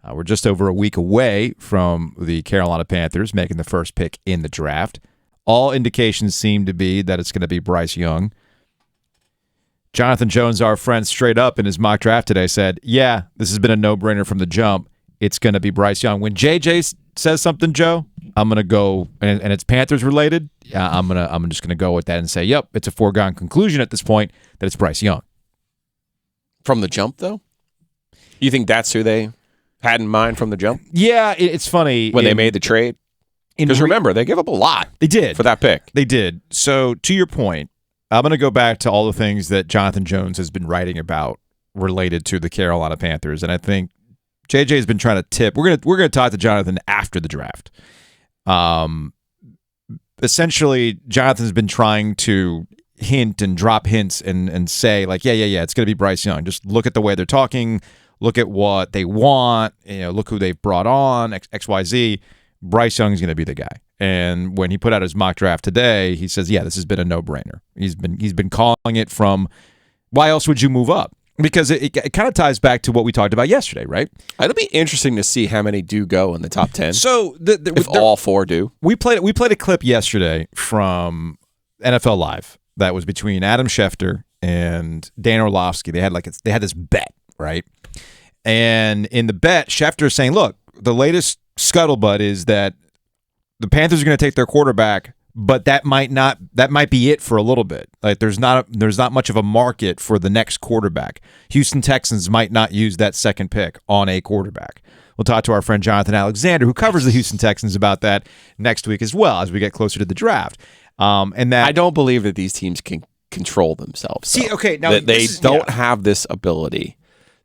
We're just over a week away from the Carolina Panthers making the first pick in the draft. All indications seem to be that it's going to be Bryce Young. Jonathan Jones, our friend, straight up in his mock draft today said, yeah, this has been a no-brainer from the jump. It's going to be Bryce Young. When JJ says something, Joe, I'm going to go, and it's Panthers related, I'm just going to go with that and say, yep, it's a foregone conclusion at this point that it's Bryce Young. From the jump, though? You think that's who they had in mind from the jump? Yeah, it's funny. When they made the trade? Because remember, they gave up a lot. They did. For that pick. They did. So, to your point, I'm going to go back to all the things that Jonathan Jones has been writing about related to the Carolina Panthers, and I think JJ has been trying to tip. We're gonna talk to Jonathan after the draft. Essentially, Jonathan's been trying to hint and drop hints and say like, yeah, it's going to be Bryce Young. Just look at the way they're talking. Look at what they want. Look who they've brought on. XYZ. Bryce Young's going to be the guy. And when he put out his mock draft today, he says, yeah, this has been a no-brainer. He's been calling it from, why else would you move up? Because it kind of ties back to what we talked about yesterday, right? It'll be interesting to see how many do go in the top 10. So if all four do. We played a clip yesterday from NFL Live that was between Adam Schefter and Dan Orlovsky. They had this bet, right? And in the bet, Schefter is saying, look, the latest scuttlebutt is that the Panthers are going to take their quarterback, but that might be it for a little bit. Like there's not much of a market for the next quarterback. Houston Texans might not use that second pick on a quarterback. We'll talk to our friend Jonathan Alexander, who covers the Houston Texans, about that next week as well as we get closer to the draft. And that I don't believe that these teams can control themselves. See, okay, now they don't have this ability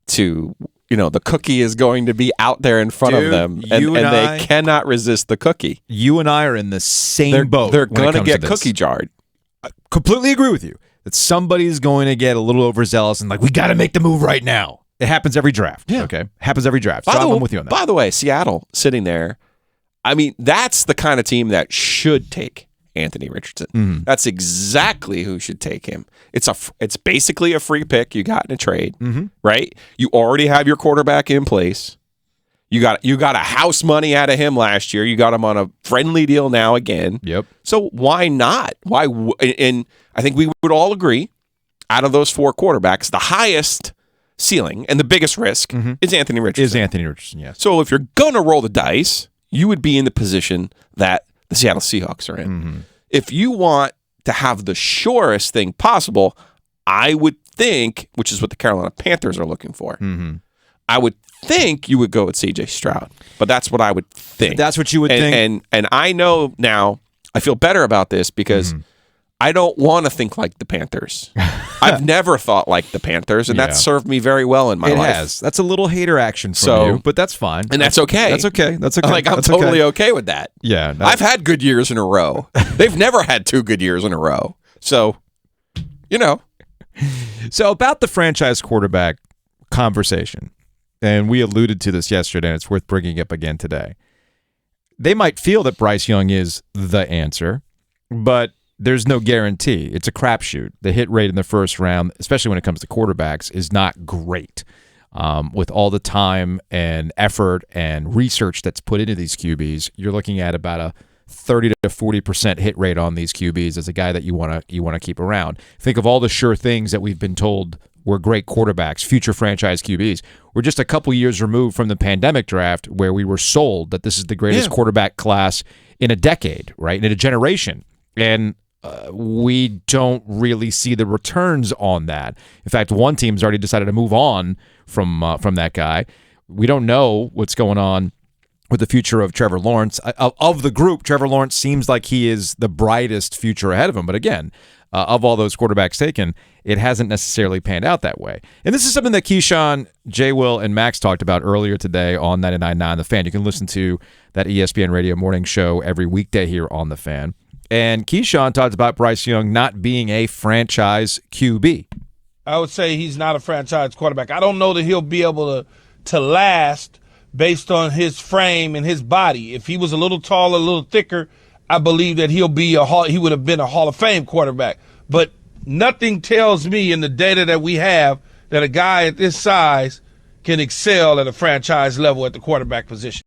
to. The cookie is going to be out there in front of them, and they cannot resist the cookie. You and I are in the same boat. They're going to get cookie jarred. I completely agree with you that somebody's going to get a little overzealous and like, we got to make the move right now. It happens every draft. Yeah. Okay, happens every draft. So I'm with you on that. By the way, Seattle sitting there, I mean, that's the kind of team that should take Anthony Richardson. Mm-hmm. That's exactly who should take him. It's basically a free pick you got in a trade, right? You already have your quarterback in place. You got a house money out of him last year. You got him on a friendly deal now again. Yep. So why not? And I think we would all agree, out of those four quarterbacks, the highest ceiling and the biggest risk is Anthony Richardson. Yes. So if you're gonna roll the dice, you would be in the position that the Seattle Seahawks are in. Mm-hmm. If you want to have the surest thing possible, I would think, which is what the Carolina Panthers are looking for, I would think you would go with C.J. Stroud. But that's what I would think. That's what you would think. And I know now, I feel better about this because I don't want to think like the Panthers. I've never thought like the Panthers, and that served me very well in my life. It has. That's a little hater action from you, but that's fine. And that's okay. That's okay. Like, I'm totally okay with that. Yeah. I've had good years in a row. They've never had two good years in a row. So, So about the franchise quarterback conversation, and we alluded to this yesterday, and it's worth bringing up again today. They might feel that Bryce Young is the answer, but there's no guarantee. It's a crapshoot. The hit rate in the first round, especially when it comes to quarterbacks, is not great. With all the time and effort and research that's put into these QBs, you're looking at about a 30 to 40% hit rate on these QBs as a guy that you want to keep around. Think of all the sure things that we've been told were great quarterbacks, future franchise QBs. We're just a couple years removed from the pandemic draft where we were sold that this is the greatest quarterback class in a decade, right? In a generation. And we don't really see the returns on that. In fact, one team's already decided to move on from that guy. We don't know what's going on with the future of Trevor Lawrence. Of the group, Trevor Lawrence seems like he is the brightest future ahead of him. But again, of all those quarterbacks taken, it hasn't necessarily panned out that way. And this is something that Keyshawn, Jay Will, and Max talked about earlier today on 99.9 The Fan. You can listen to that ESPN Radio morning show every weekday here on The Fan. And Keyshawn talked about Bryce Young not being a franchise QB. I would say he's not a franchise quarterback. I don't know that he'll be able to last based on his frame and his body. If he was a little taller, a little thicker, I believe that he would have been a Hall of Fame quarterback. But nothing tells me in the data that we have that a guy at this size can excel at a franchise level at the quarterback position.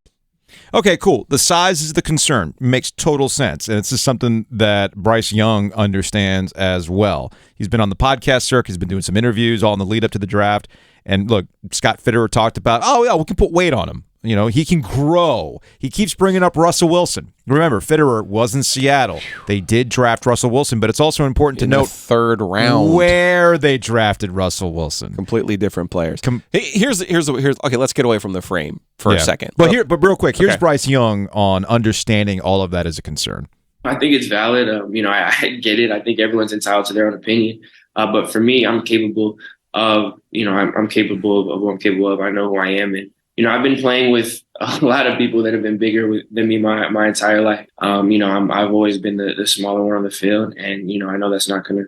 Okay, cool. The size is the concern. Makes total sense. And it's just something that Bryce Young understands as well. He's been on the podcast circuit. He's been doing some interviews all in the lead up to the draft. And look, Scott Fitterer talked about, oh, yeah, we can put weight on him. You know, he can grow. He keeps bringing up Russell Wilson. Remember, Fitterer was in Seattle. They did draft Russell Wilson, but it's also important to note the third round where they drafted Russell Wilson. Completely different players. Here's okay. Let's get away from the frame for a second. But real quick, here's Bryce Young on understanding all of that as a concern. I think it's valid. I get it. I think everyone's entitled to their own opinion. But for me, I'm capable of. I'm capable of what I'm capable of. I know who I am, and I've been playing with a lot of people that have been bigger than me my entire life. I've always been the smaller one on the field, and I know that's not going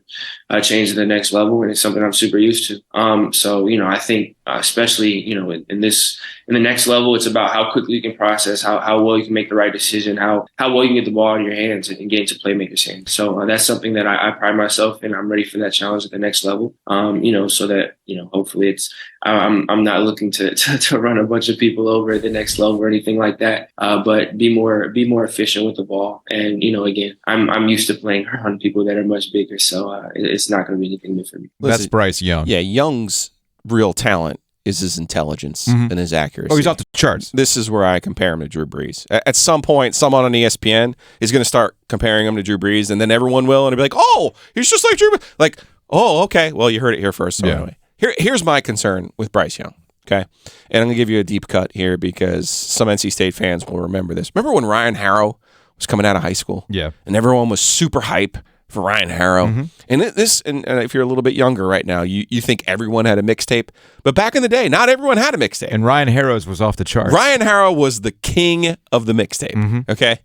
to change to the next level, and it's something I'm super used to. So I think especially in the next level, it's about how quickly you can process, how well you can make the right decision, how well you can get the ball in your hands and get into playmakers' hands. So that's something that I pride myself in. I'm ready for that challenge at the next level. So that hopefully I'm not looking to run a bunch of people over at the next level or anything like that. But be more efficient with the ball. And again, I'm used to playing around people that are much bigger, so it's not going to be anything new for me. That's Bryce Young. Yeah, Young's real talent is his intelligence and his accuracy. Oh, he's off the charts. This is where I compare him to Drew Brees. At some point, someone on ESPN is going to start comparing him to Drew Brees, and then everyone will, and it'll be like, oh, he's just like Drew Brees. Like, oh, okay. Well, you heard it here first. So anyway, here's my concern with Bryce Young. Okay, and I'm going to give you a deep cut here because some NC State fans will remember this. Remember when Ryan Harrow was coming out of high school? Yeah. And everyone was super hype for Ryan Harrow. Mm-hmm. And if you're a little bit younger right now, you think everyone had a mixtape. But back in the day, not everyone had a mixtape. And Ryan Harrow's was off the charts. Ryan Harrow was the king of the mixtape. Okay?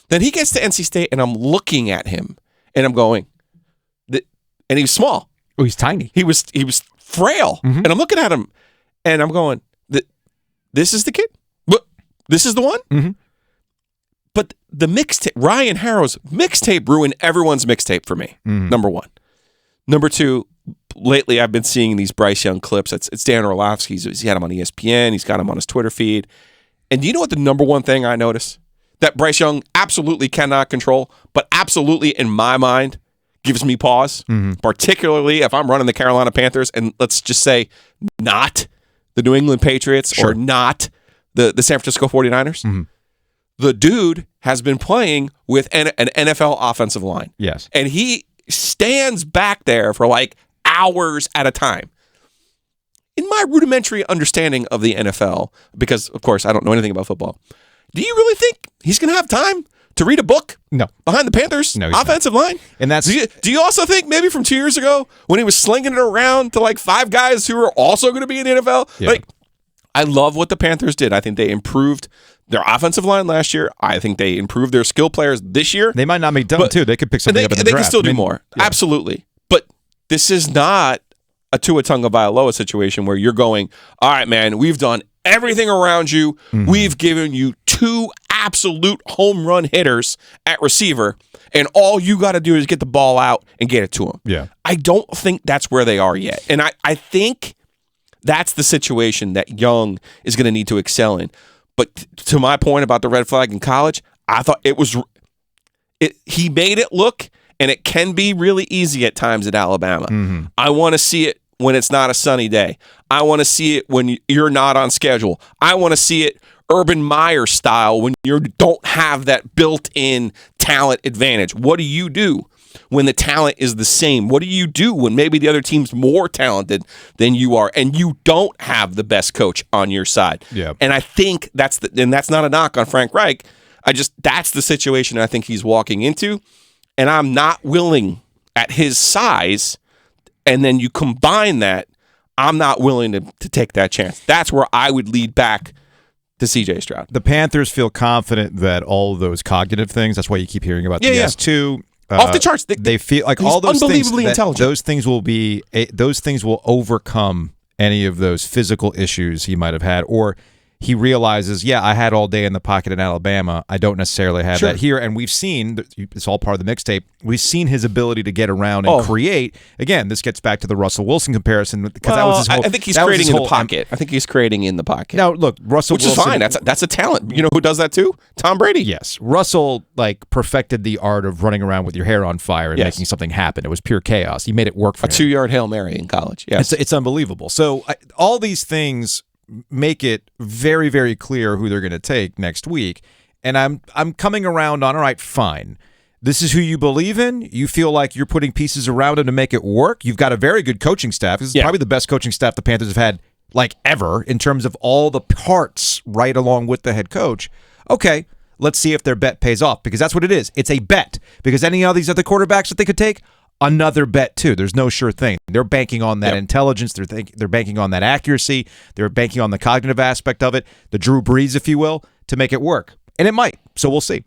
Then he gets to NC State, and I'm looking at him, and I'm going, and he's small. Oh, he's tiny. He was frail. And I'm looking at him, and I'm going, this is the kid? This is the one? But the mixtape, Ryan Harrow's mixtape ruined everyone's mixtape for me, number one. Number two, lately I've been seeing these Bryce Young clips. It's Dan Orlovsky. He's had him on ESPN. He's got him on his Twitter feed. And do you know what the number one thing I notice? That Bryce Young absolutely cannot control, but absolutely, in my mind, gives me pause, particularly if I'm running the Carolina Panthers and let's just say not the New England Patriots or not the San Francisco 49ers. The dude has been playing with an NFL offensive line. Yes. And he stands back there for like hours at a time. In my rudimentary understanding of the NFL, because, of course, I don't know anything about football, do you really think he's going to have time to read a book? No. Behind the Panthers offensive line? And that's do you also think maybe from 2 years ago when he was slinging it around to like five guys who were also going to be in the NFL? Yeah. Like, I love what the Panthers did. I think they improved their offensive line last year. I think they improved their skill players this year. They might not make done too. They could pick something up in the draft. They can still do more. Yeah. Absolutely. But this is not a Tua Tagovailoa situation where you're going, all right, man, we've done everything around you. We've given you two absolute home run hitters at receiver, and all you got to do is get the ball out and get it to him. Yeah. I don't think that's where they are yet. And I think that's the situation that Young is going to need to excel in. But to my point about the red flag in college, I thought he made it look, and it can be really easy at times at Alabama. I want to see it when it's not a sunny day. I want to see it when you're not on schedule. I want to see it Urban Meyer style when you don't have that built-in talent advantage. What do you do when the talent is the same? What do you do when maybe the other team's more talented than you are and you don't have the best coach on your side? Yeah. And I think that's not a knock on Frank Reich. That's the situation I think he's walking into, and I'm not willing at his size, and then you combine that, I'm not willing to take that chance. That's where I would lead back to CJ Stroud. The Panthers feel confident that all of those cognitive things, that's why you keep hearing about the S2. Off the charts. They feel like all those unbelievably things, intelligent. those things will overcome any of those physical issues he might have had, or he realizes, yeah, I had all day in the pocket in Alabama. I don't necessarily have that here. And we've seen, it's all part of the mixtape, we've seen his ability to get around and create. Again, this gets back to the Russell Wilson comparison. Because that was his whole, I think he's creating in the pocket. I think he's creating in the pocket. Now, look, Russell Which Wilson. is fine. That's a talent. You know who does that too? Tom Brady. Yes. Russell, perfected the art of running around with your hair on fire and making something happen. It was pure chaos. He made it work for him. A 2-yard Hail Mary in college. Yes. It's unbelievable. So all these things make it very, very clear who they're going to take next week. And I'm coming around on, all right, fine. This is who you believe in. You feel like you're putting pieces around him to make it work. You've got a very good coaching staff. This is probably the best coaching staff the Panthers have had ever in terms of all the parts right along with the head coach. Okay, let's see if their bet pays off, because that's what it is. It's a bet, because any of these other quarterbacks that they could take, another bet too. There's no sure thing. They're banking on that intelligence. They're banking on that accuracy. They're banking on the cognitive aspect of it, the Drew Brees, if you will, to make it work. And it might. So we'll see.